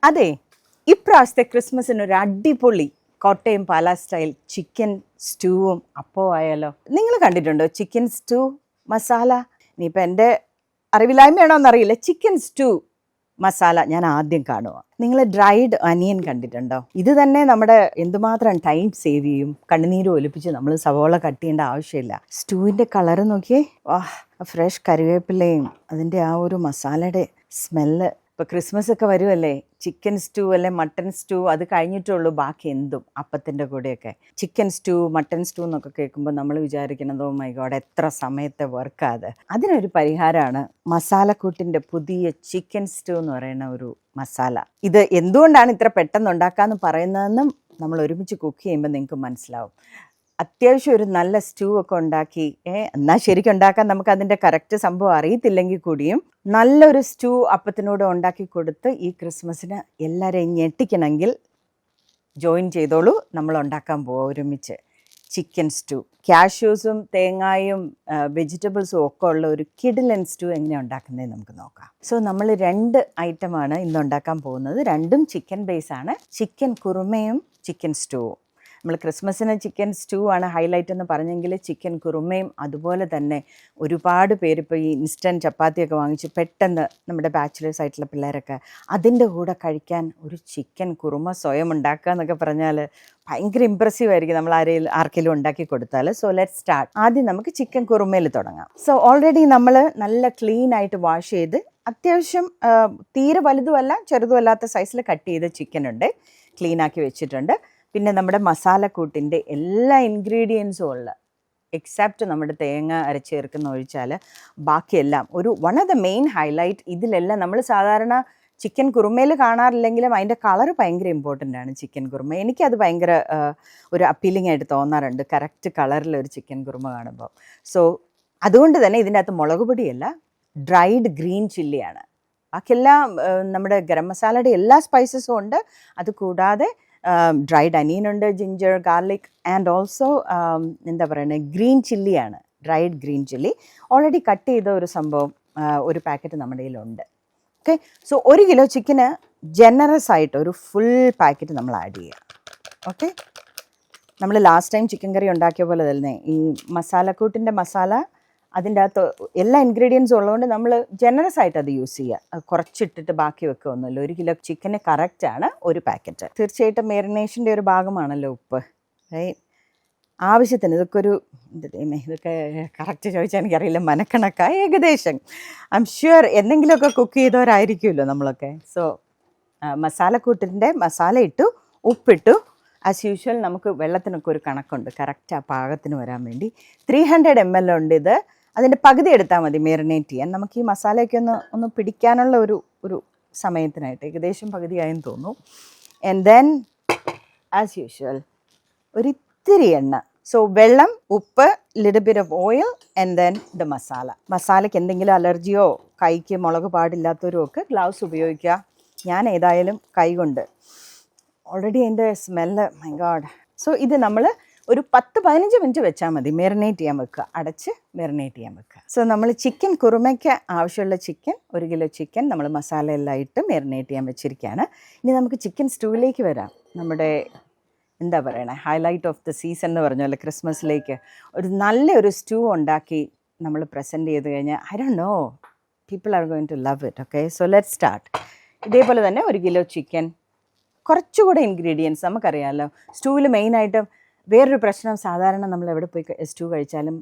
അതെ, ഇപ്രാവശ്യത്തെ ക്രിസ്മസിന് ഒരു അടിപൊളി കോട്ടയം പാലാ സ്റ്റൈൽ ചിക്കൻ സ്റ്റൂവും അപ്പവും ആയാലോ. നിങ്ങൾ കണ്ടിട്ടുണ്ടോ ചിക്കൻ സ്റ്റൂ മസാല? ഇനിയിപ്പോൾ എൻ്റെ അറിവില്ലായ്മയാണോ എന്നറിയില്ല, ചിക്കൻ സ്റ്റൂ മസാല ഞാൻ ആദ്യം കാണുക. നിങ്ങൾ ഡ്രൈഡ് അനിയൻ കണ്ടിട്ടുണ്ടോ? ഇത് തന്നെ നമ്മുടെ എന്തുമാത്രം ടൈം സേവ് ചെയ്യും. കണ്ണുനീര് ഒലിപ്പിച്ച് നമ്മൾ സവോള കട്ട് ചെയ്യേണ്ട ആവശ്യമില്ല. സ്റ്റൂവിൻ്റെ കളറ് നോക്കിയേ, ഫ്രഷ് കറിവേപ്പിലയും അതിൻ്റെ ആ ഒരു മസാലയുടെ സ്മെല്ല്. ഇപ്പോൾ ക്രിസ്മസ് ഒക്കെ വരുമല്ലേ, ചിക്കൻ സ്റ്റൂ അല്ലെ മട്ടൺ സ്റ്റൂ അത് കഴിഞ്ഞിട്ടുള്ളൂ ബാക്കി എന്തും അപ്പത്തിൻ്റെ കൂടെയൊക്കെ. ചിക്കൻ സ്റ്റൂ മട്ടൺ സ്റ്റൂ എന്നൊക്കെ കേൾക്കുമ്പോൾ നമ്മൾ വിചാരിക്കണതോ മൈ ഗോഡ് എത്ര സമയത്തെ വർക്കാത്. അതിനൊരു പരിഹാരമാണ് മസാലക്കൂട്ടിൻ്റെ പുതിയ ചിക്കൻ സ്റ്റൂ എന്ന് പറയുന്ന ഒരു മസാല. ഇത് എന്തുകൊണ്ടാണ് ഇത്ര പെട്ടെന്ന് ഉണ്ടാക്കാമെന്ന് പറയുന്നതെന്നും നമ്മൾ ഒരുമിച്ച് കുക്ക് ചെയ്യുമ്പോൾ നിങ്ങൾക്ക് മനസ്സിലാവും. അത്യാവശ്യം ഒരു നല്ല സ്റ്റൂ ഒക്കെ ഉണ്ടാക്കി എന്നാൽ ശരിക്കും ഉണ്ടാക്കാൻ നമുക്ക് അതിൻ്റെ കറക്റ്റ് സംഭവം അറിയത്തില്ലെങ്കിൽ കൂടിയും നല്ലൊരു സ്റ്റൂ അപ്പത്തിനോട് ഉണ്ടാക്കി കൊടുത്ത് ഈ ക്രിസ്മസിന് എല്ലാവരെയും ഞെട്ടിക്കണമെങ്കിൽ ജോയിൻ ചെയ്തോളൂ. നമ്മൾ ഉണ്ടാക്കാൻ പോവാം ഒരുമിച്ച് ചിക്കൻ സ്റ്റൂ. കാഷ്യൂസും തേങ്ങായും വെജിറ്റബിൾസും ഒക്കെ ഉള്ള ഒരു കിടിലൻ സ്റ്റൂ എങ്ങനെയാണ് ഉണ്ടാക്കുന്നത് നമുക്ക് നോക്കാം. സോ നമ്മൾ 2 ഐറ്റമാണ് ഇന്ന് ഉണ്ടാക്കാൻ പോകുന്നത്. രണ്ടും ചിക്കൻ ബേസാണ്. ചിക്കൻ കുറുമയും ചിക്കൻ സ്റ്റൂവും. നമ്മൾ ക്രിസ്മസിന് ചിക്കൻ സ്റ്റൂ ആണ് ഹൈലൈറ്റ് എന്ന് പറഞ്ഞെങ്കിൽ ചിക്കൻ കുറുമയും അതുപോലെ തന്നെ ഒരുപാട് പേര് ഇപ്പോൾ ഈ ഇൻസ്റ്റൻറ്റ് ചപ്പാത്തിയൊക്കെ വാങ്ങിച്ച് പെട്ടെന്ന് നമ്മുടെ ബാച്ചിലേഴ്സ് ആയിട്ടുള്ള പിള്ളേരൊക്കെ അതിൻ്റെ കൂടെ കഴിക്കാൻ ഒരു ചിക്കൻ കുറുമ സ്വയം ഉണ്ടാക്കുക എന്നൊക്കെ പറഞ്ഞാൽ ഭയങ്കര ഇമ്പ്രസീവ് ആയിരിക്കും നമ്മൾ ആർക്കെങ്കിലും ഉണ്ടാക്കി കൊടുത്താൽ. So let start. ആദ്യം നമുക്ക് ചിക്കൻ കുറുമയിൽ തുടങ്ങാം. സോ ഓൾറെഡി നമ്മൾ നല്ല ക്ലീൻ ആയിട്ട് വാഷ് ചെയ്ത് അത്യാവശ്യം തീരെ വലുതുമല്ല ചെറുതുമല്ലാത്ത സൈസിൽ കട്ട് ചെയ്ത ചിക്കൻ ഉണ്ട്, ക്ലീനാക്കി വെച്ചിട്ടുണ്ട്. പിന്നെ നമ്മുടെ മസാലക്കൂട്ടിൻ്റെ എല്ലാ ഇൻഗ്രീഡിയൻസും ഉള്ള എക്സെപ്റ്റ് നമ്മുടെ തേങ്ങ അരച്ചേർക്കുന്ന ഒഴിച്ചാൽ ബാക്കിയെല്ലാം ഒരു one of the main highlight. ഇതിലെല്ലാം നമ്മൾ സാധാരണ ചിക്കൻ കുറുമയിൽ കാണാറില്ലെങ്കിലും അതിൻ്റെ കളർ ഭയങ്കര ഇമ്പോർട്ടൻ്റ് ആണ് ചിക്കൻ കുറുമ. എനിക്കത് ഭയങ്കര ഒരു അപ്പീലിംഗ് ആയിട്ട് തോന്നാറുണ്ട് കറക്റ്റ് കളറിലൊരു ചിക്കൻ കുറുമ കാണുമ്പോൾ. സോ അതുകൊണ്ട് തന്നെ ഇതിൻ്റെ അകത്ത് മുളക് പൊടിയല്ല, ഡ്രൈഡ് ഗ്രീൻ ചില്ലിയാണ്. ബാക്കിയെല്ലാം നമ്മുടെ ഗരം മസാലയുടെ എല്ലാ സ്പൈസസും ഉണ്ട്. അത് കൂടാതെ ഡ്രൈഡ് അനിയനുണ്ട്, ജിഞ്ചർ ഗാർലിക് ആൻഡ് ഓൾസോ എന്താ പറയുന്നത് ഗ്രീൻ ചില്ലിയാണ്, dried green chilli already cut ചെയ്ത ഒരു സംഭവം ഒരു പാക്കറ്റ് നമ്മുടെ കയ്യിലുണ്ട്. ഓക്കെ, സോ 1 കിലോ ചിക്കന് ജനറസ് ആയിട്ട് ഒരു ഫുൾ പാക്കറ്റ് നമ്മൾ ആഡ് ചെയ്യുക. ഓക്കെ, നമ്മൾ ലാസ്റ്റ് ടൈം ചിക്കൻ കറി ഉണ്ടാക്കിയ പോലെ തന്നെ ഈ മസാലക്കൂട്ടിൻ്റെ മസാല അതിൻ്റെ അകത്ത് എല്ലാ ഇൻഗ്രീഡിയൻസും ഉള്ളതുകൊണ്ട് നമ്മൾ ജനറസ് ആയിട്ട് അത് യൂസ് ചെയ്യുക. കുറച്ചിട്ടിട്ട് ബാക്കി വെക്കുകയൊന്നുമില്ല. 1 കിലോ ചിക്കന് കറക്റ്റാണ് ഒരു പാക്കറ്റ്. തീർച്ചയായിട്ടും മെറിനേഷൻ്റെ ഒരു ഭാഗമാണല്ലോ ഉപ്പ്. ആവശ്യത്തിന് ഇതൊക്കെ കറക്റ്റ് ചോദിച്ചാൽ എനിക്കറിയില്ല, മനക്കണക്കായ ഏകദേശം ഐ എം ഷുവർ എന്തെങ്കിലുമൊക്കെ കുക്ക് ചെയ്തവരായിരിക്കുമല്ലോ നമ്മളൊക്കെ. സോ മസാലക്കൂട്ടിൻ്റെ മസാല ഇട്ടു, ഉപ്പിട്ടു. ആസ് യൂഷ്വൽ നമുക്ക് വെള്ളത്തിനൊക്കെ ഒരു കണക്കുണ്ട്, കറക്റ്റ് ആ പാകത്തിന് വരാൻ വേണ്ടി. 300 ml ഉണ്ട് ഇത്. അതിൻ്റെ പകുതി എടുത്താൽ മതി മെറിനേറ്റ് ചെയ്യാൻ. നമുക്ക് ഈ മസാലയൊക്കെ ഒന്ന് പിടിക്കാനുള്ള ഒരു സമയത്തിനായിട്ട് ഏകദേശം പകുതിയായെന്ന് തോന്നുന്നു. ആൻഡ് ദെൻ ആസ് യൂഷ്വൽ ഒരിത്തിരി എണ്ണ. സോ വെള്ളം, ഉപ്പ്, little bit of oil and then the മസാലയ്ക്ക് എന്തെങ്കിലും അലർജിയോ കൈക്ക് മുളക് പാടില്ലാത്തവരും ഒക്കെ ഗ്ലൗസ് ഉപയോഗിക്കുക. ഞാൻ ഏതായാലും കൈ കൊണ്ട് ഓൾറെഡി അതിൻ്റെ സ്മെല്ല് മൈ ഗോഡ്. സോ ഇത് നമ്മൾ ഒരു 10-15 മിനിറ്റ് വെച്ചാൽ മതി. മെറിനേറ്റ് ചെയ്യാൻ വെക്കുക, അടച്ച് മെറിനേറ്റ് ചെയ്യാൻ വെക്കുക. സോ നമ്മൾ ചിക്കൻ കുറുമയ്ക്ക് ആവശ്യമുള്ള ചിക്കൻ 1 കിലോ ചിക്കൻ നമ്മൾ മസാല എല്ലാം ഇട്ട് മെറിനേറ്റ് ചെയ്യാൻ വെച്ചിരിക്കുകയാണ്. ഇനി നമുക്ക് ചിക്കൻ സ്റ്റൂവിലേക്ക് വരാം. നമ്മുടെ എന്താ പറയണേ ഹൈലൈറ്റ് ഓഫ് ദ സീസൺ എന്ന് പറഞ്ഞ ക്രിസ്മസിലേക്ക് ഒരു നല്ലൊരു സ്റ്റൂ ഉണ്ടാക്കി നമ്മൾ പ്രസൻറ്റ് ചെയ്ത് കഴിഞ്ഞാൽ I don't know, people are going to love it. Okay, so let start. ഇതേപോലെ തന്നെ 1 കിലോ ചിക്കൻ, കുറച്ചുകൂടെ ഇൻഗ്രീഡിയൻസ് നമുക്കറിയാമല്ലോ. സ്റ്റൂവിൽ മെയിനായിട്ടും വേറൊരു പ്രശ്നം, സാധാരണ നമ്മൾ എവിടെ പോയി സ്റ്റൂ കഴിച്ചാലും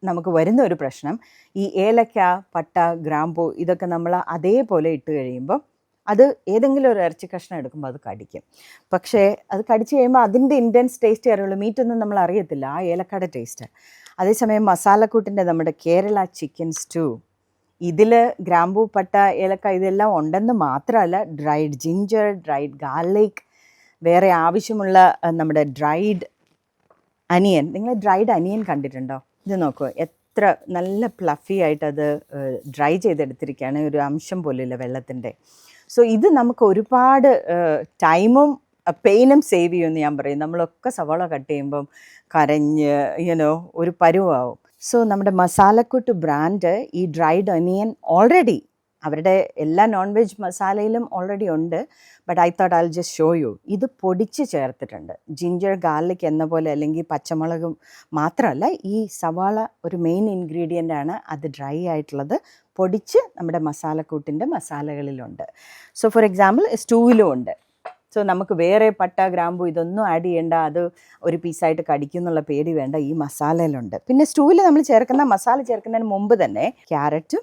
നമുക്ക് വരുന്ന ഒരു പ്രശ്നം, ഈ ഏലക്ക, പട്ട, ഗ്രാമ്പൂ ഇതൊക്കെ നമ്മൾ അതേപോലെ ഇട്ട് കഴിയുമ്പോൾ അത് ഏതെങ്കിലും ഒരു ഇറച്ചി കഷ്ണം എടുക്കുമ്പോൾ അത് കടിക്കും. പക്ഷേ അത് കടിച്ച് കഴിയുമ്പോൾ അതിൻ്റെ ഇൻറ്റൻസ് ടേസ്റ്റ് അറിയുള്ളൂ, മീറ്റൊന്നും നമ്മൾ അറിയത്തില്ല, ആ ഏലക്കയുടെ ടേസ്റ്റ്. അതേസമയം മസാലക്കൂട്ടിൻ്റെ നമ്മുടെ കേരള ചിക്കൻ സ്റ്റൂ, ഇതിൽ ഗ്രാമ്പൂ, പട്ട, ഏലക്ക ഇതെല്ലാം ഉണ്ടെന്ന് മാത്രമല്ല ഡ്രൈഡ് ജിഞ്ചർ, ഡ്രൈഡ് ഗാർലിക്, വേറെ ആവശ്യമുള്ള നമ്മുടെ ഡ്രൈഡ് അനിയൻ. നിങ്ങൾ ഡ്രൈഡ് അനിയൻ കണ്ടിട്ടുണ്ടോ? ഇത് നോക്കൂ, എത്ര നല്ല പ്ലഫി ആയിട്ടത് ഡ്രൈ ചെയ്തെടുത്തിരിക്കുകയാണ്, ഒരു അംശം പോലില്ല വെള്ളത്തിൻ്റെ. സോ ഇത് നമുക്ക് ഒരുപാട് ടൈമും പെയിനും സേവ് ചെയ്യുമെന്ന് ഞാൻ പറയും. നമ്മളൊക്കെ സവാള കട്ട് ചെയ്യുമ്പം കരഞ്ഞ് ഒരു പരുവാവും. സോ നമ്മുടെ മസാലക്കൂട്ട് ബ്രാൻഡ് ഈ ഡ്രൈഡ് ഒനിയൻ ഓൾറെഡി അവരുടെ എല്ലാ നോൺ വെജ് മസാലയിലും ഓൾറെഡി ഉണ്ട്. But I thought I just show you. ഇത് പൊടിച്ച് ചേർത്തിട്ടുണ്ട്. ജിഞ്ചർ ഗാർലിക് എന്ന പോലെ, അല്ലെങ്കിൽ പച്ചമുളകും മാത്രമല്ല, ഈ സവാള ഒരു മെയിൻ ഇൻഗ്രീഡിയൻ്റ് ആണ്. അത് ഡ്രൈ ആയിട്ടുള്ളത് പൊടിച്ച് നമ്മുടെ മസാലക്കൂട്ടിൻ്റെ മസാലകളിലുണ്ട്. സോ ഫോർ എക്സാമ്പിൾ സ്റ്റൂവിലും ഉണ്ട്. സോ നമുക്ക് വേറെ പട്ട ഗ്രാമ്പു ഇതൊന്നും ആഡ് ചെയ്യേണ്ട, അത് ഒരു പീസായിട്ട് കടിക്കും എന്നുള്ള പേടി വേണ്ട, ഈ മസാലയിലുണ്ട്. പിന്നെ സ്റ്റൂവിൽ നമ്മൾ മസാല ചേർക്കുന്നതിന് മുമ്പ് തന്നെ ക്യാരറ്റും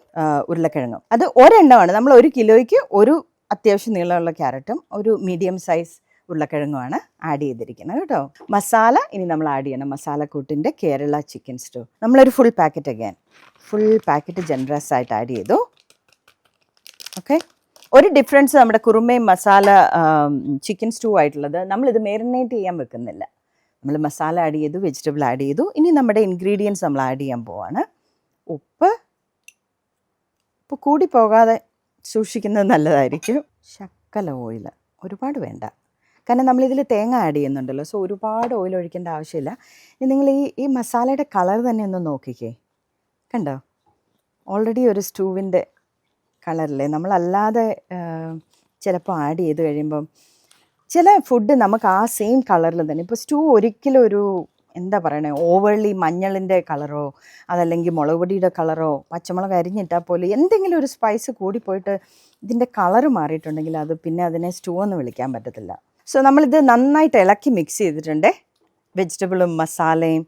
ഉരുളക്കിഴങ്ങും, അത് ഒരെണ്ണമാണ്. നമ്മൾ 1 കിലോയ്ക്ക് ഒരു അത്യാവശ്യം നീളമുള്ള ക്യാരറ്റും ഒരു മീഡിയം സൈസ് ഉരുളക്കിഴങ്ങുമാണ് ആഡ് ചെയ്തിരിക്കുന്നത് കേട്ടോ. മസാല ഇനി നമ്മൾ ആഡ് ചെയ്യണം. മസാലക്കൂട്ടിൻ്റെ കേരള ചിക്കൻ സ്റ്റൂ നമ്മളൊരു ഫുൾ പാക്കറ്റ് ജനറസ് ആയിട്ട് ആഡ് ചെയ്തു. ഓക്കെ, ഒരു ഡിഫറൻസ് നമ്മുടെ കുറുമയും മസാല ചിക്കൻ സ്റ്റൂ ആയിട്ടുള്ളത്, നമ്മളിത് മാരിനേറ്റ് ചെയ്യാൻ വെക്കുന്നില്ല. നമ്മൾ മസാല ആഡ് ചെയ്തു, വെജിറ്റബിൾ ആഡ് ചെയ്തു. ഇനി നമ്മുടെ ഇൻഗ്രീഡിയൻസ് നമ്മൾ ആഡ് ചെയ്യാൻ പോവാണ്. ഉപ്പ് കൂടി പോകാതെ സൂക്ഷിക്കുന്നത് നല്ലതായിരിക്കും. ശക്കല ഓയിൽ, ഒരുപാട് വേണ്ട, കാരണം നമ്മളിതിൽ തേങ്ങ ആഡ് ചെയ്യുന്നുണ്ടല്ലോ. സോ ഒരുപാട് ഓയിൽ ഒഴിക്കേണ്ട ആവശ്യമില്ല. ഇനി നിങ്ങൾ ഈ മസാലയുടെ കളർ തന്നെ ഒന്ന് നോക്കിക്കേ, കണ്ടോ? ഓൾറെഡി ഒരു സ്റ്റൂവിൻ്റെ കളറില്ലേ. നമ്മളല്ലാതെ ചിലപ്പോൾ ആഡ് ചെയ്ത് കഴിയുമ്പം ചില ഫുഡ് നമുക്ക് ആ സെയിം കളറിൽ തന്നെ, ഇപ്പോൾ സ്റ്റൂ ഒരിക്കലും ഒരു എന്താ പറയണേ ഓവർലി മഞ്ഞളിൻ്റെ കളറോ അതല്ലെങ്കിൽ മുളക് പൊടിയുടെ കളറോ പച്ചമുളക് അരിഞ്ഞിട്ടാൽ പോലും എന്തെങ്കിലും ഒരു സ്പൈസ് കൂടിപ്പോയിട്ട് ഇതിൻ്റെ കളറ് മാറിയിട്ടുണ്ടെങ്കിൽ അത് പിന്നെ അതിനെ സ്റ്റൂ എന്ന് വിളിക്കാൻ പറ്റത്തില്ല. സോ നമ്മളിത് നന്നായിട്ട് ഇളക്കി മിക്സ് ചെയ്തിട്ടുണ്ട്, വെജിറ്റബിളും മസാലയും.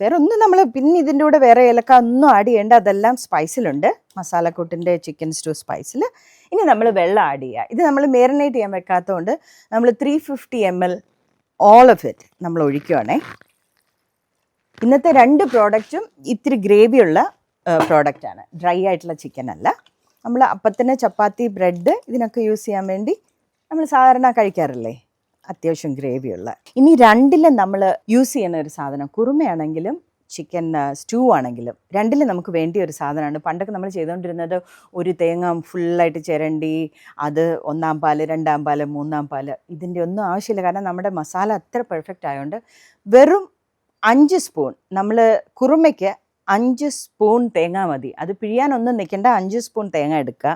വേറെ ഒന്നും നമ്മൾ പിന്നെ ഇതിൻ്റെ കൂടെ വേറെ ഏലക്ക ഒന്നും ആഡ് ചെയ്യേണ്ട, അതെല്ലാം സ്പൈസിലുണ്ട്, മസാലക്കൂട്ടിൻ്റെ ചിക്കൻ സ്റ്റൂ സ്പൈസിൽ. ഇനി നമ്മൾ വെള്ളം ആഡ് ചെയ്യുക. ഇത് നമ്മൾ മാരിനേറ്റ് ചെയ്യാൻ വെക്കാത്തതുകൊണ്ട് നമ്മൾ 350 ml ഓൾ ഓഫ് ഇറ്റ് നമ്മൾ ഒഴിക്കുകയാണേ. ഇന്നത്തെ 2 പ്രോഡക്റ്റും ഇത്തിരി ഗ്രേവിയുള്ള പ്രോഡക്റ്റാണ്, ഡ്രൈ ആയിട്ടുള്ള ചിക്കൻ അല്ല. നമ്മൾ അപ്പത്തിന് ചപ്പാത്തി ബ്രെഡ് ഇതിനൊക്കെ യൂസ് ചെയ്യാൻ വേണ്ടി നമ്മൾ സാധാരണ കഴിക്കാറില്ലേ, അത്യാവശ്യം ഗ്രേവിയുള്ള. ഇനി 2ലും നമ്മൾ യൂസ് ചെയ്യുന്ന ഒരു സാധനം, കുറുമയാണെങ്കിലും ചിക്കൻ സ്റ്റൂ ആണെങ്കിലും 2ലും നമുക്ക് വേണ്ടിയ ഒരു സാധനമാണ്. പണ്ടൊക്കെ നമ്മൾ ചെയ്തുകൊണ്ടിരുന്നത് ഒരു തേങ്ങ ഫുള്ളായിട്ട് ചിരണ്ടി അത് 1-ാം പാല് 2-ാം പാല് 3-ാം പാല്, ഇതിൻ്റെ ഒന്നും ആവശ്യമില്ല. കാരണം നമ്മുടെ മസാല അത്ര പെർഫെക്റ്റ് ആയതുകൊണ്ട് വെറും 5 സ്പൂൺ, നമ്മൾ കുറുമയ്ക്ക് 5 സ്പൂൺ തേങ്ങ മതി. അത് പിഴിയാനൊന്നും നിൽക്കേണ്ട, 5 സ്പൂൺ തേങ്ങ എടുക്കുക.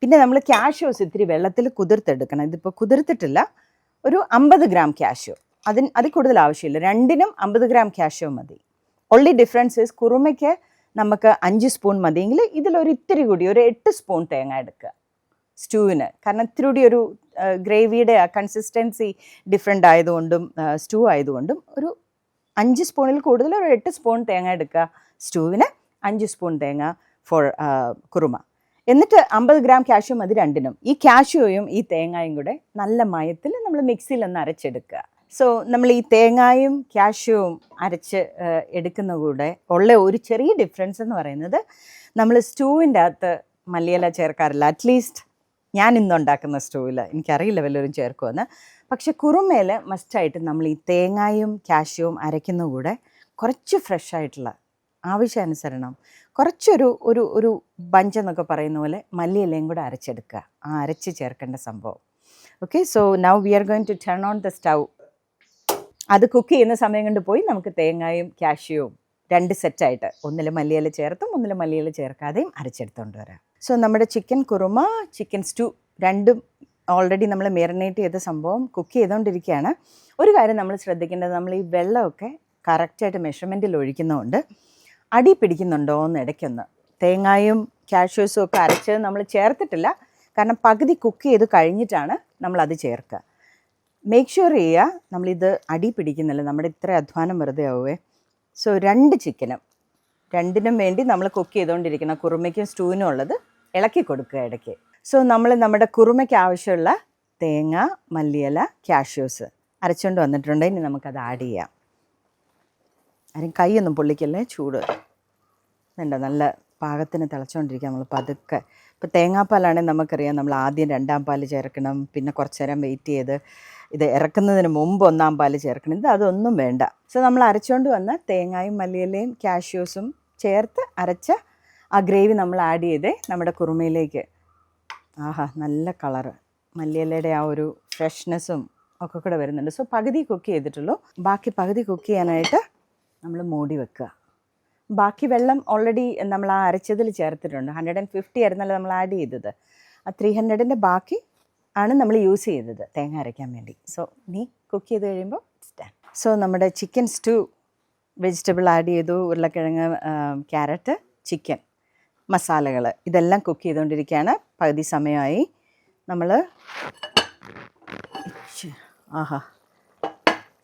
പിന്നെ നമ്മൾ കാഷ്യൂസ് ഇത്തിരി വെള്ളത്തിൽ കുതിർത്തെടുക്കണം. ഇതിപ്പോൾ കുതിർത്തിട്ടില്ല, ഒരു 50 ഗ്രാം കാഷ്യൂ, അതിൽ കൂടുതൽ ആവശ്യമില്ല. 2നും 50 ഗ്രാം കാഷ്യൂ മതി. ഓൺലി ഡിഫറൻസ് ഈസ് കുറുമയ്ക്ക് നമുക്ക് 5 സ്പൂൺ മതിയെങ്കിൽ ഇതിലൊരു ഇത്തിരി കൂടി ഒരു 8 സ്പൂൺ തേങ്ങ എടുക്കുക സ്റ്റൂവിന്. കാരണം ഇത്തിരി കൂടി ഒരു ഗ്രേവിയുടെ കൺസിസ്റ്റൻസി ഡിഫറെൻ്റ് ആയതുകൊണ്ടും സ്റ്റൂ ആയതുകൊണ്ടും ഒരു 5 സ്പൂണിൽ കൂടുതൽ ഒരു 8 സ്പൂൺ തേങ്ങ എടുക്കുക സ്റ്റൂവിന്, 5 സ്പൂൺ തേങ്ങ ഫോർ കുറുമ. എന്നിട്ട് 50 ഗ്രാം കാഷ്യൂ മതി 2നും. ഈ കാഷ്യൂയും ഈ തേങ്ങയും കൂടെ നല്ല മയത്തിൽ നമ്മൾ മിക്സിയിൽ ഒന്ന് അരച്ചെടുക്കുക. സോ നമ്മൾ ഈ തേങ്ങയും കാഷ്യൂവും അരച്ച് എടുക്കുന്ന കൂടെ ഉള്ള ഒരു ചെറിയ ഡിഫറൻസ് എന്ന് പറയുന്നത്, നമ്മൾ സ്റ്റൂവിൻ്റെ അകത്ത് മല്ലിയില ചേർക്കാറില്ല. അറ്റ്ലീസ്റ്റ് ഞാൻ ഇന്നുണ്ടാക്കുന്ന സ്റ്റൂവിൽ, എനിക്കറിയില്ല വല്ലവരും ചേർക്കുമെന്ന്. പക്ഷെ കുറുമയിൽ മസ്റ്റായിട്ട് നമ്മൾ ഈ തേങ്ങയും കാഷ്യൂവും അരയ്ക്കുന്ന കൂടെ കുറച്ച് ഫ്രഷ് ആയിട്ടുള്ള ആവശ്യാനുസരണം കുറച്ചൊരു ഒരു ഒരു ബഞ്ച് എന്നൊക്കെ പറയുന്ന പോലെ മല്ലിയിലയും കൂടെ അരച്ചെടുക്കുക, ആ അരച്ച് ചേർക്കേണ്ട സംഭവം. Okay, so now we are going to turn on the stove. അത് കുക്ക് ചെയ്യുന്ന സമയം കൊണ്ട് പോയി നമുക്ക് തേങ്ങയും കാഷ്യൂവും 2 സെറ്റായിട്ട്, ഒന്നിൽ മല്ലിയില ചേർത്തും ഒന്നിൽ മല്ലിയില ചേർക്കാതെയും അരച്ചെടുത്തുകൊണ്ട് വരാം. സോ നമ്മുടെ ചിക്കൻ കുറുമ, ചിക്കൻ സ്റ്റൂ 2ഉം ഓൾറെഡി നമ്മൾ മാരിനേറ്റ് ചെയ്ത സംഭവം കുക്ക് ചെയ്തുകൊണ്ടിരിക്കുകയാണ്. ഒരു കാര്യം നമ്മൾ ശ്രദ്ധിക്കേണ്ടത്, നമ്മൾ ഈ വെള്ളമൊക്കെ കറക്റ്റായിട്ട് മെഷർമെൻറ്റിൽ ഒഴിക്കുന്നതുകൊണ്ട് അടി പിടിക്കുന്നുണ്ടോ എന്ന് ഇടയ്ക്കൊന്ന്. തേങ്ങയും കാഷ്യൂസും ഒക്കെ അരച്ചത് നമ്മൾ ചേർത്തിട്ടില്ല, കാരണം പകുതി കുക്ക് ചെയ്ത് കഴിഞ്ഞിട്ടാണ് നമ്മളത് ചേർക്കുക. മേക്ക് ഷുവർ ചെയ്യുക നമ്മളിത് അടി പിടിക്കുന്നില്ല, നമ്മുടെ ഇത്ര അധ്വാനം വെറുതെ ആവുമേ. സോ 2 ചിക്കനും 2നും വേണ്ടി നമ്മൾ കുക്ക് ചെയ്തുകൊണ്ടിരിക്കുന്ന കുറുമയ്ക്കും സ്റ്റൂവിനും ഉള്ളത് ഇളക്കി കൊടുക്കുക ഇടയ്ക്ക്. സോ നമ്മൾ നമ്മുടെ കുറുമയ്ക്ക് ആവശ്യമുള്ള തേങ്ങ, മല്ലിയില, കാഷ്യൂസ് അരച്ചുകൊണ്ട് വന്നിട്ടുണ്ട്. ഇനി നമുക്കത് ആഡ് ചെയ്യാം. ആരും കൈയൊന്നും പൊള്ളിക്കല്ലേ, ചൂട് വേണ്ട, നല്ല പാകത്തിന് തിളച്ചുകൊണ്ടിരിക്കുക. നമ്മൾ പതുക്കെ, ഇപ്പോൾ തേങ്ങാപ്പാലാണെങ്കിൽ നമുക്കറിയാം നമ്മൾ ആദ്യം 2-ാം പാല് ചേർക്കണം, പിന്നെ കുറച്ച് നേരം വെയിറ്റ് ചെയ്ത് ഇത് ഇറക്കുന്നതിന് മുമ്പ് 1-ാം പാല് ചേർക്കണം. ഇത് അതൊന്നും വേണ്ട. സോ നമ്മൾ അരച്ചുകൊണ്ട് വന്ന തേങ്ങയും മല്ലിയിലയും കാഷ്യൂസും ചേർത്ത് അരച്ച ആ ഗ്രേവി നമ്മൾ ആഡ് ചെയ്തേ നമ്മുടെ കുറുമയിലേക്ക്. ആഹാ, നല്ല കളറ്, മല്ലിയിലയുടെ ആ ഒരു ഫ്രഷ്നെസ്സും ഒക്കെ കൂടെ വരുന്നുണ്ട്. സോ പകുതി കുക്ക് ചെയ്തിട്ടുള്ളൂ, ബാക്കി പകുതി കുക്ക് ചെയ്യാനായിട്ട് നമ്മൾ മൂടി വെക്കുക. ബാക്കി വെള്ളം ഓൾറെഡി നമ്മൾ ആ അരച്ചതിൽ ചേർത്തിട്ടുണ്ട്. 150 ആയിരുന്നല്ലോ നമ്മൾ ആഡ് ചെയ്തത്. ആ 300ൻ്റെ ബാക്കി ആണ് നമ്മൾ യൂസ് ചെയ്തത് തേങ്ങ അരയ്ക്കാൻ വേണ്ടി. സോ നീ കുക്ക് ചെയ്ത് കഴിയുമ്പോൾ സ്റ്റാൻഡ്. സോ നമ്മുടെ ചിക്കൻ സ്റ്റൂ വെജിറ്റബിൾ ആഡ് ചെയ്തു, ഉരുളക്കിഴങ്ങ്, ക്യാരറ്റ്, ചിക്കൻ മസാലകൾ ഇതെല്ലാം കുക്ക് ചെയ്തുകൊണ്ടിരിക്കുകയാണ്. പകുതി സമയമായി. നമ്മൾ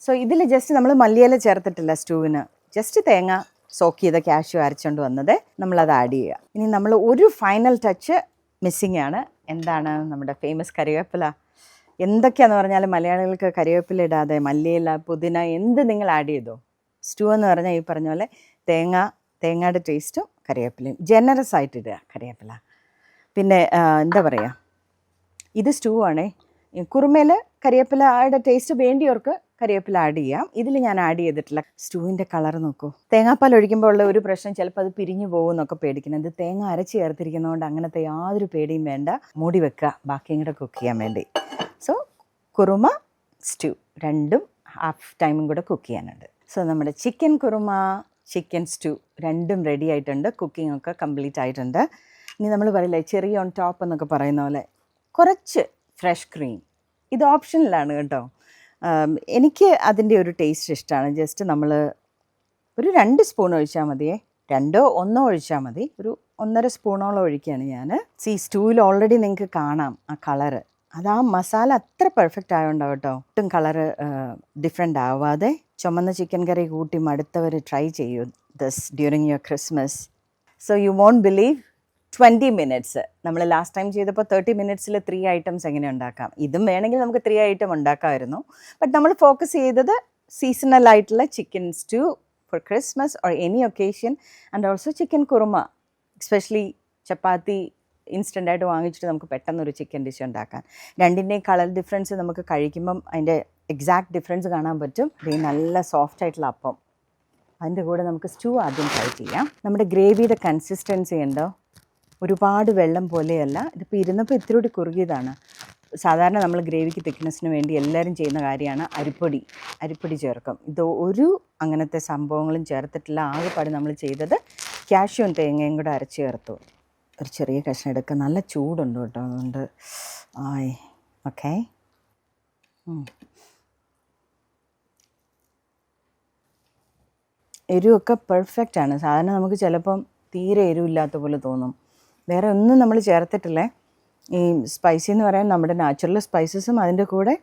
സോ ഇതിൽ ജസ്റ്റ് നമ്മൾ മല്ലിയില ചേർത്തിട്ടില്ല സ്റ്റൂവിന്. ജസ്റ്റ് തേങ്ങ സോക്ക് ചെയ്ത കാഷ്യൂ അരച്ചുകൊണ്ട് വന്നത് നമ്മളത് ആഡ് ചെയ്യുക. ഇനി നമ്മൾ ഒരു ഫൈനൽ ടച്ച് മിസ്സിംഗ് ആണ്. എന്താണ്? നമ്മുടെ ഫേമസ് കറിവേപ്പില. എന്തൊക്കെയാണെന്ന് പറഞ്ഞാൽ മലയാളികൾക്ക് കറിവേപ്പില ഇടാതെ മല്ലിയില, പുതിന എന്ത് നിങ്ങൾ ആഡ് ചെയ്തോ. സ്റ്റൂ എന്ന് പറഞ്ഞാൽ ഈ പറഞ്ഞ പോലെ തേങ്ങയുടെ ടേസ്റ്റും കറിവേപ്പിലയും ജനറസ് ആയിട്ട് ഇടുക കറിവേപ്പില. പിന്നെ എന്താ പറയുക, ഇത് സ്റ്റൂ ആണേ. കുറുമയിൽ കരിവേപ്പിലയുടെ ടേസ്റ്റ് വേണ്ടിയവർക്ക് കരിവേപ്പില ആഡ് ചെയ്യാം. ഇതിൽ ഞാൻ ആഡ് ചെയ്തിട്ടില്ല. സ്റ്റൂവിൻ്റെ കളർ നോക്കൂ. തേങ്ങാപ്പാൽ ഒഴിക്കുമ്പോൾ ഉള്ള ഒരു പ്രശ്നം, ചിലപ്പോൾ അത് പിരിഞ്ഞു പോകുമെന്നൊക്കെ പേടിക്കണം. ഇത് തേങ്ങ അരച്ച് ചേർത്തിരിക്കുന്നതുകൊണ്ട് അങ്ങനത്തെ യാതൊരു പേടിയും വേണ്ട. മൂടി വെക്കുക ബാക്കിയും കൂടെ കുക്ക് ചെയ്യാൻ വേണ്ടി. സോ കുറുമ, സ്റ്റൂ രണ്ടും ഹാഫ് ടൈമും കൂടെ കുക്ക് ചെയ്യാനുണ്ട്. സോ നമ്മുടെ ചിക്കൻ കുറുമ, ചിക്കൻ സ്റ്റൂ രണ്ടും റെഡി ആയിട്ടുണ്ട്. കുക്കിംഗ് ഒക്കെ കംപ്ലീറ്റ് ആയിട്ടുണ്ട്. ഇനി നമ്മൾ പറയില്ലേ ചെറിയ ഓൺ ടോപ്പ് എന്നൊക്കെ പറയുന്ന പോലെ കുറച്ച് ഫ്രഷ് ക്രീം. ഇത് ഓപ്ഷനിലാണ് കേട്ടോ. എനിക്ക് അതിൻ്റെ ഒരു ടേസ്റ്റ് ഇഷ്ടമാണ്. ജസ്റ്റ് നമ്മൾ ഒരു 2 സ്പൂൺ ഒഴിച്ചാൽ മതിയേ. 2 1 ഒഴിച്ചാൽ മതി. ഒരു 1.5 സ്പൂണോളം ഒഴിക്കുകയാണ് ഞാൻ. സ്റ്റൂവിൽ ഓൾറെഡി നിങ്ങൾക്ക് കാണാം ആ കളറ്. അത് ആ മസാല അത്ര പെർഫെക്റ്റ് ആയതുകൊണ്ടാവും കേട്ടോ. ഒട്ടും കളറ് ഡിഫറെൻ്റ് ആവാതെ. ചുമന്ന ചിക്കൻ കറി കൂട്ടി മടുത്തവർ ട്രൈ ചെയ്യൂ this during your Christmas. So you won't believe 20 minutes. നമ്മൾ ലാസ്റ്റ് ടൈം ചെയ്തപ്പോൾ 30 മിനിറ്റ്സിൽ 3 ഐറ്റംസ് എങ്ങനെ ഉണ്ടാക്കാം. ഇതും വേണമെങ്കിൽ നമുക്ക് 3 ഐറ്റം ഉണ്ടാക്കാമായിരുന്നു. ബട്ട് നമ്മൾ ഫോക്കസ് ചെയ്തത് സീസണൽ ആയിട്ടുള്ള chicken stew for Christmas or any occasion and also chicken kurma. Especially chapati ഇൻസ്റ്റൻ്റായിട്ട് വാങ്ങിച്ചിട്ട് നമുക്ക് പെട്ടെന്നൊരു ചിക്കൻ ഡിഷ് ഉണ്ടാക്കാൻ. രണ്ടിൻ്റെയും കളർ ഡിഫറൻസ് നമുക്ക് കഴിക്കുമ്പം അതിൻ്റെ എക്സാക്ട് ഡിഫറൻസ് കാണാൻ പറ്റും. ഇത് നല്ല സോഫ്റ്റ് ആയിട്ടുള്ള അപ്പം. അതിൻ്റെ കൂടെ നമുക്ക് സ്റ്റൂ ആദ്യം ട്രൈ ചെയ്യാം. നമ്മുടെ ഗ്രേവിയുടെ കൺസിസ്റ്റൻസി ഉണ്ടോ? ഒരുപാട് വെള്ളം പോലെയല്ല. ഇതിപ്പോൾ ഇരുന്നപ്പോൾ ഇത്തിരി കൂടി കുറുകിയതാണ്. സാധാരണ നമ്മൾ ഗ്രേവിക്ക് തിക്നെസ്സിന് വേണ്ടി എല്ലാവരും ചെയ്യുന്ന കാര്യമാണ് അരിപ്പൊടി ചേർക്കും. ഇത് ഒരു അങ്ങനത്തെ സംഭവങ്ങളും ചേർത്തിട്ടില്ല. ആകെപ്പാട് നമ്മൾ ചെയ്തത് കാഷ്യൂവും തേങ്ങയും കൂടെ അരച്ച് ചേർത്തു. ഒരു ചെറിയ കഷ്ണം എടുക്കുക. നല്ല ചൂടുണ്ട് കേട്ടോ, അതുകൊണ്ട് ഓക്കെ. എരിവൊക്കെ പെർഫെക്റ്റ് ആണ്. സാധാരണ നമുക്ക് ചിലപ്പം തീരെ എരിവില്ലാത്ത പോലെ തോന്നും. വേറെ ഒന്നും നമ്മൾ ചേർത്തിട്ടില്ലേ. ഈ സ്പൈസി എന്ന് പറയാൻ നമ്മുടെ നാച്ചുറൽ സ്പൈസസും അതിൻ്റെ കൂടെ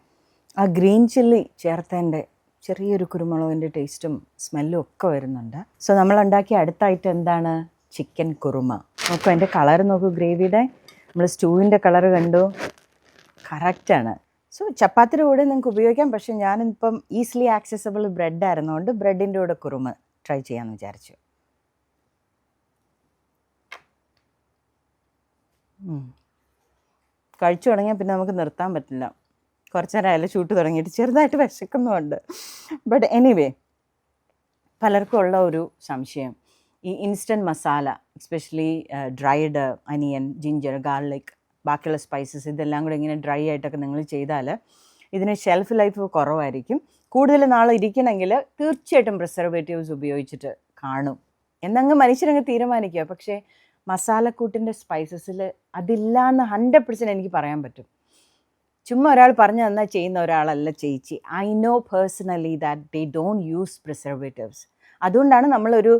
ആ ഗ്രീൻ ചില്ലി ചേർത്തതിൻ്റെ ചെറിയൊരു കുരുമുളകിൻ്റെ ടേസ്റ്റും സ്മെല്ലും ഒക്കെ വരുന്നുണ്ട്. സോ നമ്മൾ ഉണ്ടാക്കിയ അടുത്ത ഐറ്റം എന്താണ്? ചിക്കൻ കുറുമ. നോക്കൂ അതിൻ്റെ കളർ നോക്കൂ. ഗ്രേവിയുടെ നമ്മൾ സ്റ്റൂവിൻ്റെ കളർ കണ്ടു. കറക്റ്റാണ്. സോ ചപ്പാത്തിയുടെ കൂടെ നിങ്ങൾക്ക് ഉപയോഗിക്കാം. പക്ഷേ ഞാനിപ്പം ഈസിലി ആക്സസബിൾ ബ്രെഡ് ആയിരുന്നതുകൊണ്ട് ബ്രെഡിൻ്റെ കൂടെ കുറുമ ട്രൈ ചെയ്യാമെന്ന് വിചാരിച്ചു. കഴിച്ചു തുടങ്ങിയാൽ പിന്നെ നമുക്ക് നിർത്താൻ പറ്റില്ല. കുറച്ച് നേരം അയല ചൂട്ട് തുടങ്ങിയിട്ട് ചെറുതായിട്ട് വിശക്കുന്നുമുണ്ട്. ബട്ട് എനിവേ, പലർക്കും ഉള്ള ഒരു സംശയം, ഈ ഇൻസ്റ്റൻറ്റ് മസാല എസ്പെഷ്യലി ഡ്രൈഡ് അനിയൻ, ജിഞ്ചർ, ഗാർലിക്, ബാക്കിയുള്ള സ്പൈസസ് ഇതെല്ലാം കൂടെ ഇങ്ങനെ ഡ്രൈ ആയിട്ടൊക്കെ നിങ്ങൾ ചെയ്താൽ ഇതിന് ഷെൽഫ് ലൈഫ് കുറവായിരിക്കും. കൂടുതൽ നാൾ ഇരിക്കണമെങ്കിൽ തീർച്ചയായിട്ടും പ്രിസർവേറ്റീവ്സ് ഉപയോഗിച്ചിട്ട് കാണും എന്നങ്ങ് മനുഷ്യരങ്ങ് തീരുമാനിക്കുക. പക്ഷേ മസാലക്കൂട്ടിൻ്റെ സ്പൈസസിൽ അതില്ലാന്ന് 100% എനിക്ക് പറയാൻ പറ്റും. ചുമ്മാ ഒരാൾ പറഞ്ഞു തന്നാൽ ചെയ്യുന്ന ഒരാളല്ല ചേച്ചി. I know personally that they don't use preservatives. അതുകൊണ്ടാണ് നമ്മളൊരു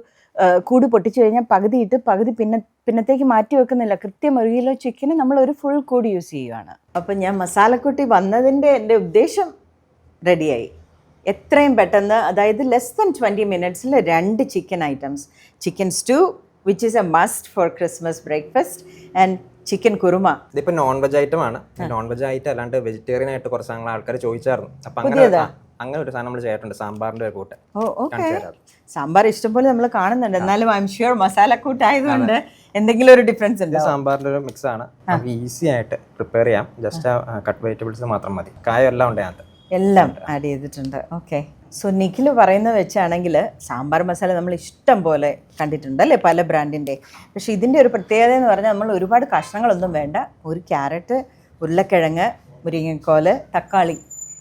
കൂട് പൊട്ടിച്ചു കഴിഞ്ഞാൽ പകുതി ഇട്ട് പകുതി പിന്നത്തേക്ക് മാറ്റി വെക്കുന്നില്ല. കൃത്യം 1 കിലോ ചിക്കന് നമ്മൾ ഒരു ഫുൾ കൂട് യൂസ് ചെയ്യുകയാണ്. അപ്പം ഞാൻ മസാലക്കൂട്ടി വന്നതിൻ്റെ എൻ്റെ ഉദ്ദേശം റെഡിയായി. എത്രയും പെട്ടെന്ന്, അതായത് ലെസ് ദാൻ 20 മിനിറ്റ്സിൽ 2 chicken items. Chicken stew which is a must for Christmas breakfast and chicken kurma. ഇതിപ്പോൾ നോൺ വെജ് ഐറ്റം ആണ്. നോൺ വെജ് ഐറ്റം അല്ലാണ്ട് വെജിറ്റേറിയൻ ആയിട്ട് കുറച്ച് ആൾക്കാർ ചോദിച്ചായിരുന്നു. അപ്പം അങ്ങനെ ഒരു സാധനം നമ്മൾ ചെയ്തിട്ടുണ്ട്, സാമ്പാറിൻ്റെ ഒരു കൂട്ട്. ഓക്കെ, സാമ്പാർ ഇഷ്ടംപോലെ നമ്മൾ കാണുന്നുണ്ട്. എന്നാലും ഐ എം ഷ്യൂർ മസാലക്കൂട്ട് ആയതുകൊണ്ട് എന്തെങ്കിലും ഒരു ഡിഫറൻസ് ഉണ്ട്. സാമ്പാറിൻ്റെ ഒരു മിക്സ് ആണ്. ഈസി ആയിട്ട് പ്രിപ്പയർ ചെയ്യാം. ജസ്റ്റ് കട്ട് വെജിറ്റബിൾസ് മാത്രം മതി. കായം എല്ലാം ഉണ്ട് അതിനകത്ത്, എല്ലാം ആഡ് ചെയ്തിട്ടുണ്ട്. ഓക്കെ. സോ നിഖിൽ പറയുന്നത് വെച്ചാണെങ്കിൽ സാമ്പാർ മസാല നമ്മൾ ഇഷ്ടം പോലെ കണ്ടിട്ടുണ്ട് അല്ലേ, പല ബ്രാൻഡിൻ്റെ. പക്ഷേ ഇതിൻ്റെ ഒരു പ്രത്യേകത എന്ന് പറഞ്ഞാൽ നമ്മൾ ഒരുപാട് കഷ്ണങ്ങളൊന്നും വേണ്ട. ഒരു ക്യാരറ്റ്, ഉരുളക്കിഴങ്ങ്, മുരിങ്ങക്കോല്, തക്കാളി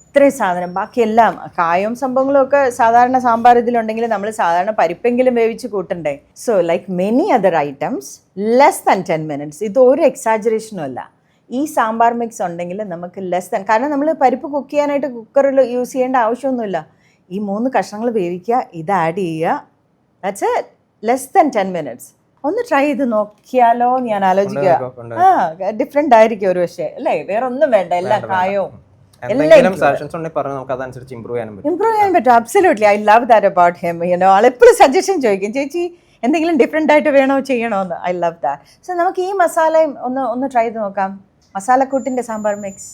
ഇത്രയും സാധനം, ബാക്കിയെല്ലാം കായവും സംഭവങ്ങളും ഒക്കെ സാധാരണ സാമ്പാർ ഇതിലുണ്ടെങ്കിൽ നമ്മൾ സാധാരണ പരിപ്പെങ്കിലും വേവിച്ച് കൂട്ടണ്ടേ. So like many other items less than 10 minutes. ഇത് ഒരു എക്സാജറേഷനും അല്ല. ഈ സാമ്പാർ മിക്സ് ഉണ്ടെങ്കിൽ നമുക്ക് ലെസ് ദാൻ, കാരണം നമ്മൾ പരിപ്പ് കുക്ക് ചെയ്യാനായിട്ട് കുക്കറിൽ യൂസ് ചെയ്യേണ്ട ആവശ്യമൊന്നുമില്ല. ഈ 3 കഷ്ണങ്ങൾ വേവിക്കുക, ഇത് ആഡ് ചെയ്യുക, that's it. Less than 10 minutes. ഒന്ന് ട്രൈ ചെയ്ത് നോക്കിയാലോ എന്ന് ഞാൻ ആലോചിക്കുക. ഡിഫറെൻ്റ് ആയിരിക്കും ഒരു പക്ഷേ അല്ലേ, വേറെ ഒന്നും വേണ്ട, എല്ലാ കായവും ഇമ്പ്രൂവ് ചെയ്യാൻ പറ്റും. Absolutely, I love that about him. ആളെപ്പോഴും സജഷൻ ചോദിക്കും, ചേച്ചി എന്തെങ്കിലും ഡിഫറെൻ്റ് ആയിട്ട് വേണോ ചെയ്യണോന്ന്. I love that. സോ നമുക്ക് ഈ മസാലയും ഒന്ന് ട്രൈ ചെയ്ത് നോക്കാം. മസാലക്കൂട്ടിന്റെ സാമ്പാർ മിക്സ്.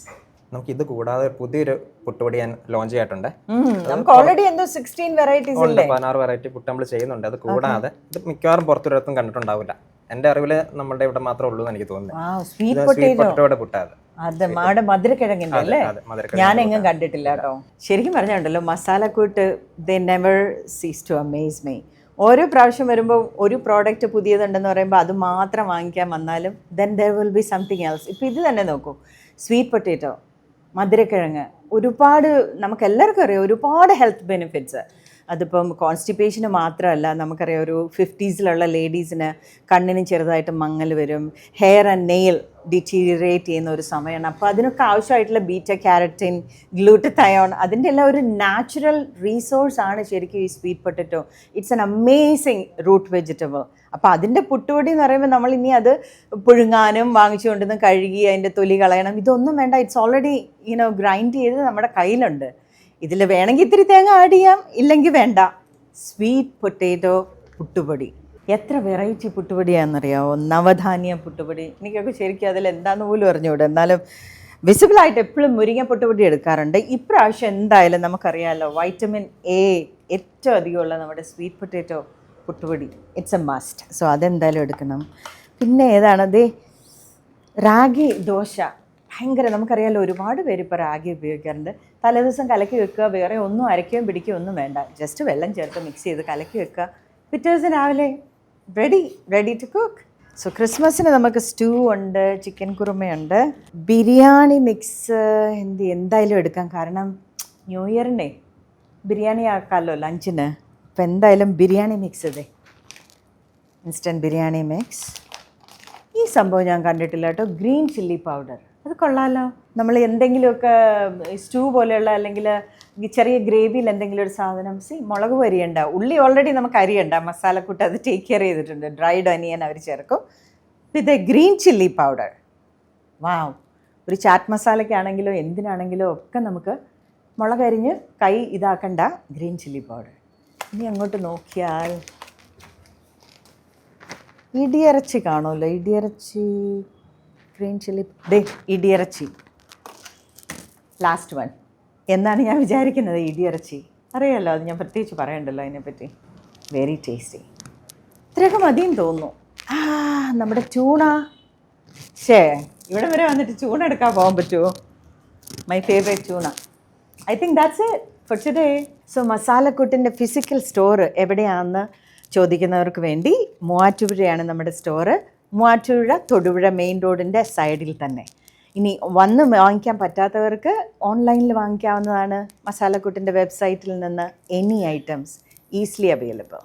നമുക്ക് ഇത് കൂടാതെ പുതിയൊരു പുട്ടുപൊടി ഞാൻ ലോഞ്ച് ചെയ്തിട്ടുണ്ട്. നമുക്ക് ഓൾറെഡി എന്തോ 16 വെറൈറ്റീസ് അല്ലേ, 16 വെറൈറ്റി പുട്ട് നമ്മൾ ചെയ്യുന്നുണ്ട്. അത് കൂടാതെ ഇത് മിക്കവാറും പുറത്തൊരിടത്തും കണ്ടിട്ടുണ്ടാവില്ല. എന്റെ അറിവില് നമ്മുടെ ഇവിടെ മാത്രമേ ഉള്ളൂ എന്ന് എനിക്ക് തോന്നുന്നു. സ്വീറ്റ് പൊട്ടറ്റോയുടെ പുട്ടാത്. അത് മാടെ മധുരക്കിഴങ്ങിന്റെ അല്ലേ, ഞാൻ എങ്ങും കണ്ടിട്ടില്ല കേട്ടോ. ശരിക്കും പറഞ്ഞുണ്ടല്ലോ, മസാലക്കൂട്ട് they never cease to Amaze me. ഓരോ പ്രാവശ്യം വരുമ്പോൾ ഒരു പ്രോഡക്റ്റ് പുതിയതുണ്ടെന്ന് പറയുമ്പോൾ അത് മാത്രം വാങ്ങിക്കാൻ വന്നാലും then there will be something else. ഇപ്പോൾ ഇത് തന്നെ നോക്കൂ, സ്വീറ്റ് പൊട്ടേറ്റോ, മധുരക്കിഴങ്ങ്, ഒരുപാട് നമുക്ക് എല്ലാവർക്കും അറിയാം ഒരുപാട് ഹെൽത്ത് ബെനിഫിറ്റ്സ്. അതിപ്പം കോൺസ്റ്റിപ്പേഷന് മാത്രമല്ല, നമുക്കറിയാം ഒരു 50s ലേഡീസിന് കണ്ണിന് ചെറുതായിട്ട് മങ്ങൽ വരും, ഹെയർ ആൻഡ് നെയിൽ ഡിറ്റീരിയറേറ്റ് ചെയ്യുന്ന ഒരു സമയമാണ്. അപ്പോൾ അതിനൊക്കെ ആവശ്യമായിട്ടുള്ള ബീറ്റ കാരറ്റിൻ, ഗ്ലൂട്ടത്തയോൺ, അതിൻ്റെ എല്ലാം ഒരു നാച്ചുറൽ റീസോഴ്സ് ആണ് ശരിക്കും ഈ sweet potato. It's an amazing root vegetable. അപ്പോൾ അതിൻ്റെ പുട്ടുപൊടി എന്ന് പറയുമ്പോൾ നമ്മൾ ഇനി അത് പുഴുങ്ങാനും വാങ്ങിച്ചു കൊണ്ടുവന്ന് കഴുകി അതിൻ്റെ തൊലി കളയണം, ഇതൊന്നും വേണ്ട. ഇറ്റ്സ് ഓൾറെഡി ഗ്രൈൻഡ് ചെയ്ത് നമ്മുടെ കയ്യിലുണ്ട്. ഇതിൽ വേണമെങ്കിൽ ഇത്തിരി തേങ്ങ ആഡ് ചെയ്യാം, ഇല്ലെങ്കിൽ വേണ്ട. സ്വീറ്റ് പൊട്ടേറ്റോ പുട്ടുപൊടി, എത്ര വെറൈറ്റി പുട്ടുപൊടിയാണെന്നറിയാമോ? നവധാന്യ പുട്ടുപൊടി. എനിക്കൊക്കെ ശരിക്കും അതിൽ എന്താണെന്ന് പോലും അറിഞ്ഞുകൂടെ, എന്നാലും വിസിബിളായിട്ട് എപ്പോഴും മുരിങ്ങ പുട്ടുപൊടി എടുക്കാറുണ്ട്. ഇപ്രാവശ്യം എന്തായാലും നമുക്കറിയാമല്ലോ, വൈറ്റമിൻ എ ഏറ്റവും അധികമുള്ള നമ്മുടെ സ്വീറ്റ് പൊട്ടേറ്റോ പുട്ടുപൊടി ഇറ്റ്സ് എ മസ്റ്റ്. സോ അതെന്തായാലും എടുക്കണം. പിന്നെ ഏതാണത്, റാഗി ദോശ. ഭയങ്കര, നമുക്കറിയാമല്ലോ ഒരുപാട് പേര് ഇപ്പോൾ റാഗി ഉപയോഗിക്കാറുണ്ട്. തലേദിവസം കലക്കി വെക്കുക, വേറെ ഒന്നും അരയ്ക്കുകയും പിടിക്കുകയും ഒന്നും വേണ്ട, ജസ്റ്റ് വെള്ളം ചേർത്ത് മിക്സ് ചെയ്ത് കലക്കി വെക്കുക, പിറ്റേ ദിവസം രാവിലെ റെഡി ടു കുക്ക്. സോ ക്രിസ്മസിന് നമുക്ക് സ്റ്റൂ ഉണ്ട്, ചിക്കൻ കുറുമയുണ്ട്, ബിരിയാണി മിക്സ് എന്തായാലും എടുക്കാം. കാരണം ന്യൂ ഇയറിനെ ബിരിയാണി ആക്കാമല്ലോ ലഞ്ചിന്. അപ്പോൾ എന്തായാലും ബിരിയാണി മിക്സ് ഇതേ, ഇൻസ്റ്റൻറ്റ് ബിരിയാണി മിക്സ്. ഈ സംഭവം ഞാൻ കണ്ടിട്ടില്ല കേട്ടോ, ഗ്രീൻ ചില്ലി പൗഡർ. അത് കൊള്ളാമല്ലോ. നമ്മൾ എന്തെങ്കിലുമൊക്കെ സ്റ്റൂ പോലെയുള്ള അല്ലെങ്കിൽ ചെറിയ ഗ്രേവിയിൽ എന്തെങ്കിലും ഒരു സാധനം, മുളക് അരിയണ്ട, ഉള്ളി ഓൾറെഡി നമുക്ക് അരിയണ്ട, മസാലക്കൂട്ട് അത് ടേക്ക് കെയർ ചെയ്തിട്ടുണ്ട്, ഡ്രൈഡ് ഒനിയൻ അവർ ചേർക്കും. ഇത് ഗ്രീൻ ചില്ലി പൗഡർ. വാവ്, ഒരു ചാറ്റ് മസാലയ്ക്കാണെങ്കിലോ എന്തിനാണെങ്കിലോ ഒക്കെ നമുക്ക് മുളകരിഞ്ഞ് കൈ ഇതാക്കണ്ട, ഗ്രീൻ ചില്ലി പൗഡർ. ഇനി അങ്ങോട്ട് നോക്കിയാൽ ഇടിയിറച്ചി കാണുമല്ലോ, ഇടിയിറച്ചി, ഗ്രീൻ ചില്ലി, ഇടിയിറച്ചി ലാസ്റ്റ് വൺ എന്നാണ് ഞാൻ വിചാരിക്കുന്നത്. ഇടിയിറച്ചി അറിയാമല്ലോ, അത് ഞാൻ പ്രത്യേകിച്ച് പറയണ്ടല്ലോ അതിനെപ്പറ്റി. Very tasty. ഇത്രയൊക്കെ മതിയും തോന്നുന്നു. നമ്മുടെ ചൂണ. ഇവിടെ വരെ വന്നിട്ട് ചൂണ എടുക്കാൻ പോകാൻ പറ്റുമോ? മൈ ഫേവറേറ്റ് ചൂണ. I think that's it for today. So മസാലക്കൂട്ടിൻ്റെ ഫിസിക്കൽ സ്റ്റോർ എവിടെയാണെന്ന് ചോദിക്കുന്നവർക്ക് വേണ്ടി മൂവാറ്റുപുഴയാണ് നമ്മുടെ സ്റ്റോറ്. മൂവാറ്റുപുഴ തൊടുപുഴ മെയിൻ റോഡിൻ്റെ സൈഡിൽ തന്നെ. ഇനി വന്ന് വാങ്ങിക്കാൻ പറ്റാത്തവർക്ക് ഓൺലൈനിൽ വാങ്ങിക്കാവുന്നതാണ്. മസാലക്കൂട്ടിൻ്റെ വെബ്സൈറ്റിൽ നിന്ന് എനി ഐറ്റംസ് ഈസിലി അവൈലബിൾ.